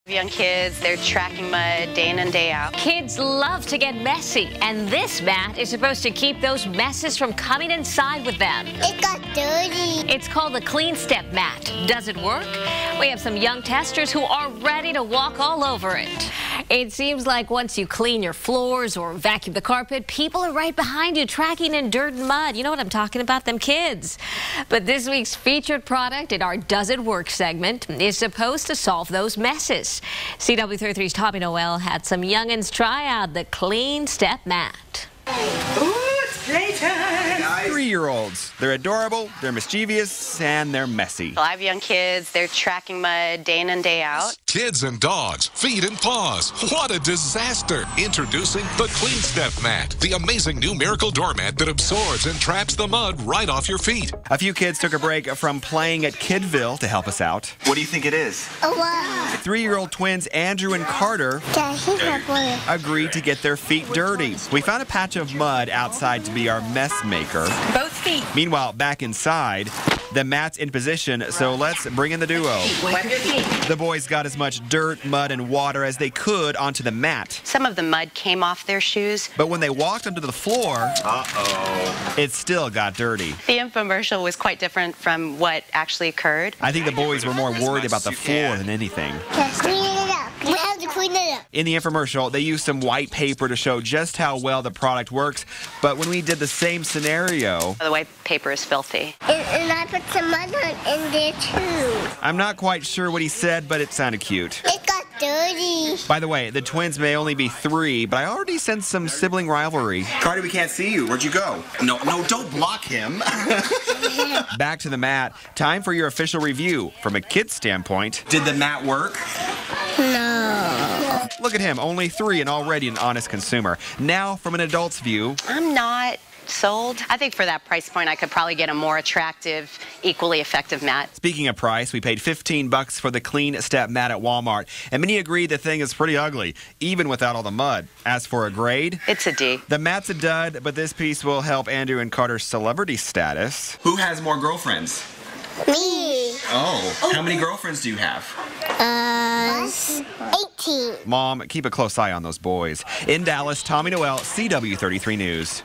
Young kids, they're tracking mud day in and day out. Kids love to get messy, and this mat is supposed to keep those messes from coming inside with them. It got dirty. It's called the Clean Step mat. Does it work? We have some young testers who are ready to walk all over it. It seems like once you clean your floors or vacuum the carpet, people are right behind you tracking in dirt and mud. You know what I'm talking about, them kids. But this week's featured product in our Does It Work segment is supposed to solve those messes. CW33's Tommy Noel had some youngins try out the Clean Step mat. Ooh, it's playtime! 3-year-olds. They're adorable, they're mischievous, and they're messy. I have young kids, they're tracking mud day in and day out. Kids and dogs, feet and paws. What a disaster! Introducing the Clean Step Mat, the amazing new miracle doormat that absorbs and traps the mud right off your feet. A few kids took a break from playing at Kidville to help us out. What do you think it is? Oh, wow. 3-year-old twins Andrew and Carter agreed to get their feet dirty. We found a patch of mud outside to be our mess maker. Both feet. Meanwhile, back inside, the mat's in position, so let's bring in the duo. Wipe your feet. The boys got as much dirt, mud, and water as they could onto the mat. Some of the mud came off their shoes. But when they walked onto the floor, it still got dirty. The infomercial was quite different from what actually occurred. I think the boys were more worried about the floor than anything. Just clean it up. We have to clean it up. In the infomercial, they used some white paper to show just how well the product works, but when we did the same scenario, The white paper is filthy. And I put some mud in there too. I'm not quite sure what he said, but it sounded cute. It got dirty. By the way, the twins may only be 3, but I already sensed some sibling rivalry. Carter, we can't see you. Where'd you go? No, don't block him. Back to the mat. Time for your official review. From a kid's standpoint, did the mat work? No. Look at him, only 3 and already an honest consumer. Now, from an adult's view, I'm not sold. I think for that price point, I could probably get a more attractive, equally effective mat. speaking of price, we paid $15 for the Clean Step mat at Walmart, and many agree the thing is pretty ugly, even without all the mud. As for a grade, It's a D. the mat's a dud, but this piece will help Andrew and Carter's celebrity status. Who has more girlfriends? Me. Oh, how many girlfriends do you have? 18. Mom, keep a close eye on those boys. In Dallas, Tommy Noel, CW33 News.